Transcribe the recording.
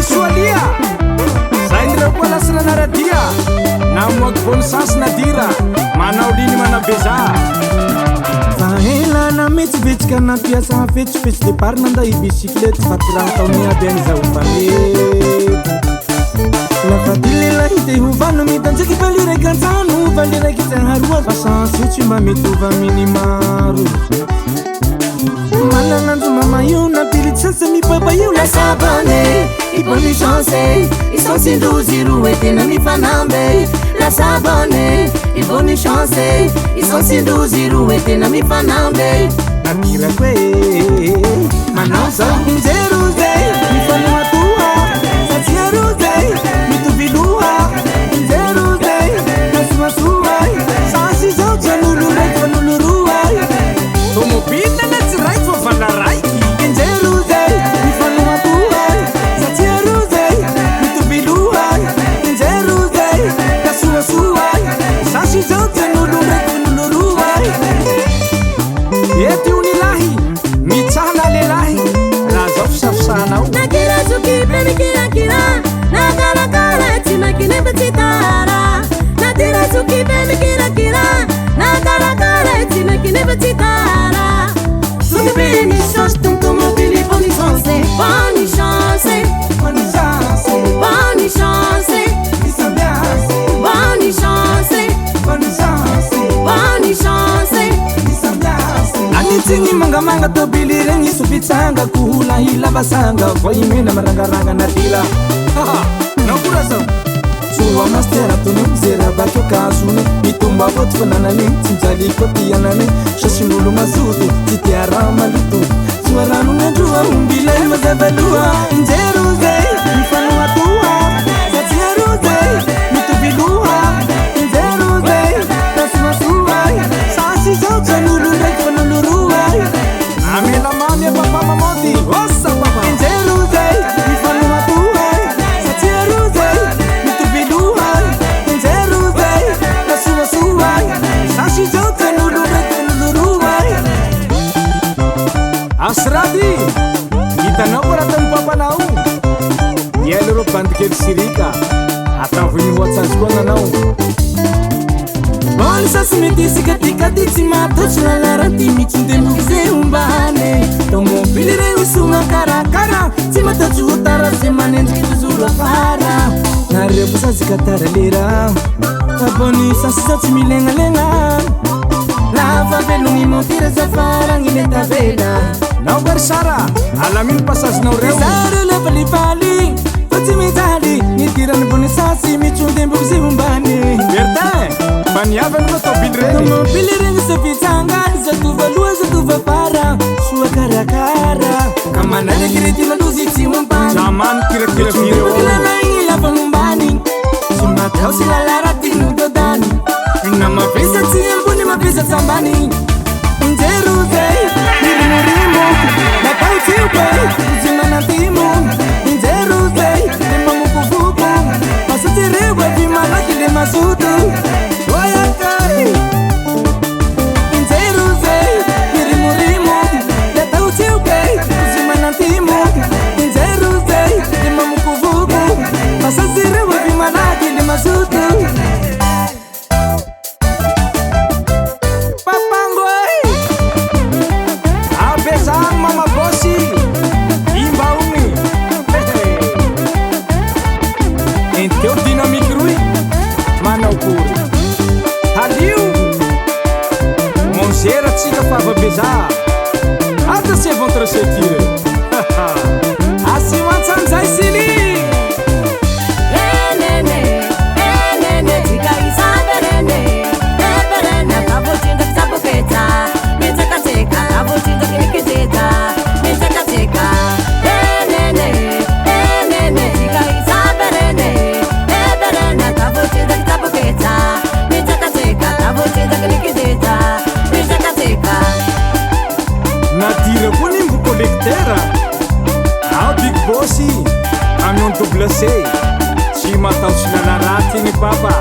soalia zay nireo koa lasina naradia namoaky bonsansy nadira manao liny manabeza fahelana metsivetsika nampiasa fetsifetsy depart nanday bicyclette fatiraha taony aby any zao mpanety lafa dilelahy te hovano mitanjeky valiraiky antrano valiraiky tsaharoa fasansy io tsy mba mitovy aminy maro mananandro mama io nampilitsasa mipapa io lasa bonne i bonne chance i sensindrozy roe tena mifanambe lasa bonne i bonne chance i sensindrozy roe tena mifanambe namirako e manao zao injeruze mifanoatua satsiaruze mitoviloha injeruze nasuasuai sasi zao janulurai fanuluruai tomobile na tsy raiky fa vala raiky injeruze mifanoatua satsiaruze mitoviloha injeruze nasuasuai sasi zao janulurai fanuluruai ety unilahi mitsahana lelahi raha zao fisafisanao nakira sukipe mikirakira nakarakara tsy makineba tsy tara natira sukipe mikirakira nakarakara tsy makineba tsy tara sukipe ni chance ton automobile bonne chance bonne chance bonne chance bonne chance bonne chance bonne chance bonne chance anitsiny mangamanga tobily regny sopitsanga kohula hilavasanga vo imena marangaranga nadila nakora zao soa mastera tony mizera bakeo kasony mitomba voty fananany tsy mijaliko tianany sasin'olo mazoto tsy tiara maloto soarano nandroa ombilay mazavaloa injeroze mifanoatoa satsiaroze mitoviloha injeroze nasumasoai sasy zao janolo ndraiky fanoloroai amela mamy papa mamody osa papa injeroze mifanoatoa satsiaroze mitoviloha injeroze nasumasoai sasy zao janolo ndraiky fanoloroai asrady hitanao ko raha tamy papanao ielo ro bandikely sirika atavony hoatsazy koa nanao Boni sasy metisika tikady tsy mataotsy lalaraty mitsondemboky ze ombane tomobily regny sogna karakara tsy mataotsy hotara ze manendriky tozolo afara nareo ko sazika tara lera fa boni sasy zao tsy milegnalegna lafa velogny montira zafara gninetavela nao bary sara alamino pasazinao reo sara lefalifaly fa tsy mijaly nidirany boni sasy mitsondemboky ze ombane bertin fa niavany koa tobily regny tomobily regny safitsanga zatova loha zatova fara soa karakara kamanalekiretina lozy tsy ombany zamany kirakira vireo ilanagny lafa mombany tsy mataosy lalaratino dodany namavesa tsy ambony mavesa tsambany injeroze mirimorimo natautsiupe zimanatimo injeroze limamukuvuku masatirewe vimalaki le masutu oyakai injeroze mirimorimo natautsiupe zimanatimo injeroze limamukuvuku masatirewe vimalaki le masutu mama bosi imbaumi enteu dinamique rui manao kory halio monzera tsika fava beza ata se vão trouxer tira assim manzanzai sili natira koa nimbo collectera ao big bossy amion double C tsy mataotsy lalaraty igny papa